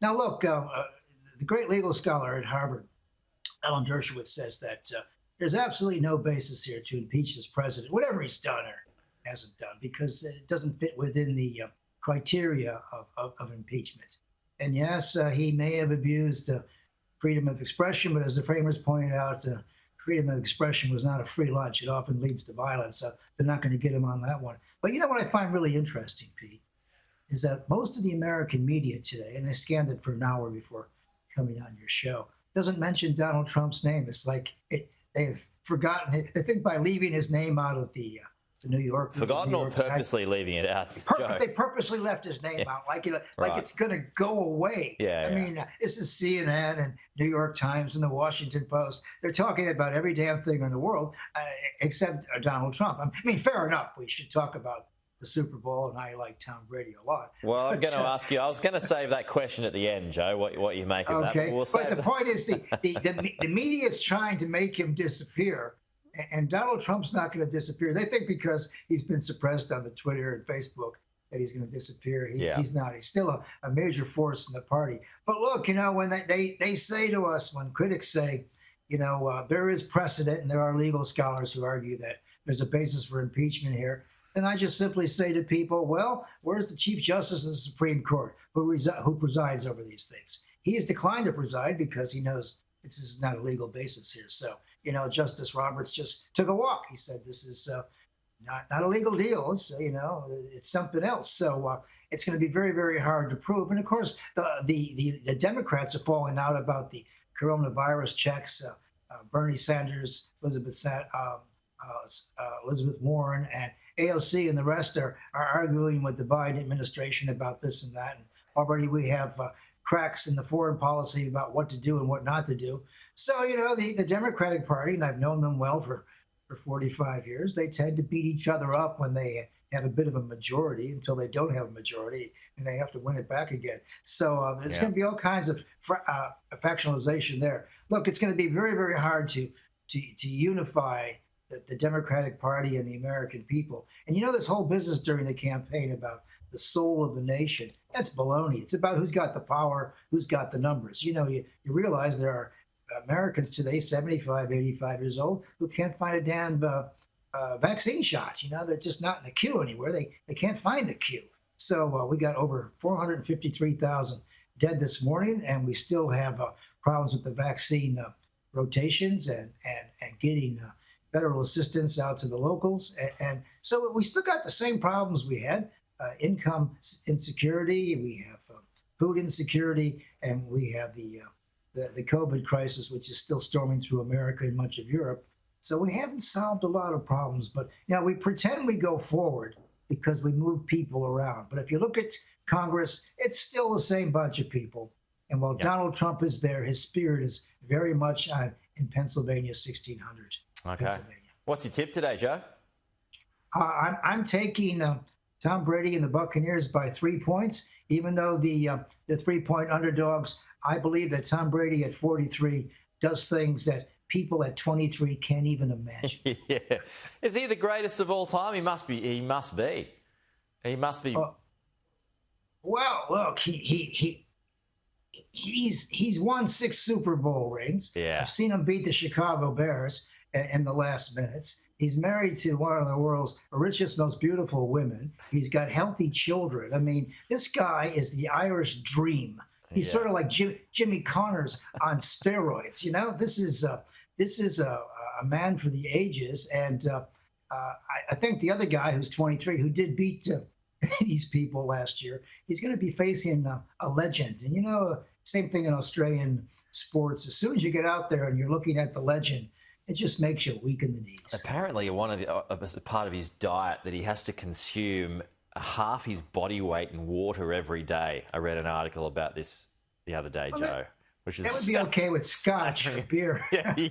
Now, look, the great legal scholar at Harvard, Alan Dershowitz, says that there's absolutely no basis here to impeach this president, whatever he's done or hasn't done, because it doesn't fit within the criteria of impeachment. And yes, he may have abused freedom of expression, but as the framers pointed out, freedom of expression was not a free lunch. It often leads to violence, so they're not going to get him on that one. But you know what I find really interesting, Pete, is that most of the American media today, and I scanned it for an hour before coming on your show, doesn't mention Donald Trump's name. It's like they've forgotten it. They think by leaving his name out of the New York. Forgotten New or York purposely leaving it out? They purposely left his name out, like Right. it's going to go away. Yeah, I mean, this is CNN and New York Times and the Washington Post. They're talking about every damn thing in the world except Donald Trump. I mean, fair enough. We should talk about the Super Bowl, and I like Tom Brady a lot. Well, I'm going to ask you. I was going to save that question at the end, Joe. What you make of that? Okay, But but the point is, the media is trying to make him disappear. And Donald Trump's not going to disappear. They think because he's been suppressed on the Twitter and Facebook that he's going to disappear. He's not. He's still a major force in the party. But look, when they say to us, when critics say, there is precedent and there are legal scholars who argue that there's a basis for impeachment here, then I just simply say to people, well, where's the Chief Justice of the Supreme Court who presides over these things? He has declined to preside because he knows this is not a legal basis here. So, Justice Roberts just took a walk. He said this is not a legal deal. It's, it's something else. So it's going to be very, very hard to prove. And of course, the Democrats are falling out about the coronavirus checks. Bernie Sanders, Elizabeth Warren, and AOC and the rest are arguing with the Biden administration about this and that. And already we have cracks in the foreign policy about what to do and what not to do. So, the Democratic Party, and I've known them well for 45 years, they tend to beat each other up when they have a bit of a majority until they don't have a majority and they have to win it back again. So there's going to be all kinds of factionalization there. Look, it's going to be very, very hard to unify the Democratic Party and the American people. And this whole business during the campaign about the soul of the nation, that's baloney. It's about who's got the power, who's got the numbers. You realize there are Americans today, 75, 85 years old, who can't find a damn vaccine shot. They're just not in the queue anywhere. They can't find the queue. So we got over 453,000 dead this morning, and we still have problems with the vaccine rotations and getting federal assistance out to the locals. And so we still got the same problems we had. Income insecurity, we have food insecurity, and we have the COVID crisis, which is still storming through America and much of Europe. So we haven't solved a lot of problems, but we pretend we go forward because we move people around. But if you look at Congress, it's still the same bunch of people. And while Donald Trump is there, his spirit is very much in Pennsylvania 1600. Okay. What's your tip today, Joe? I'm taking Tom Brady and the Buccaneers by 3 points, even though the 3-point underdogs. I believe that Tom Brady at 43 does things that people at 23 can't even imagine. Yeah. Is he the greatest of all time? He must be. He must be. Well, look, he's won 6 Super Bowl rings. Yeah. I've seen him beat the Chicago Bears in the last minutes. He's married to one of the world's richest, most beautiful women. He's got healthy children. I mean, this guy is the Irish dream. He's sort of like Jimmy Connors on steroids. This is a man for the ages. And I think the other guy who's 23, who did beat these people last year, he's going to be facing a legend. And same thing in Australian sports. As soon as you get out there and you're looking at the legend, it just makes you weak in the knees. Apparently, part of his diet that he has to consume half his body weight in water every day. I read an article about this the other day, Joe. That would be okay with scotch or beer. Yeah,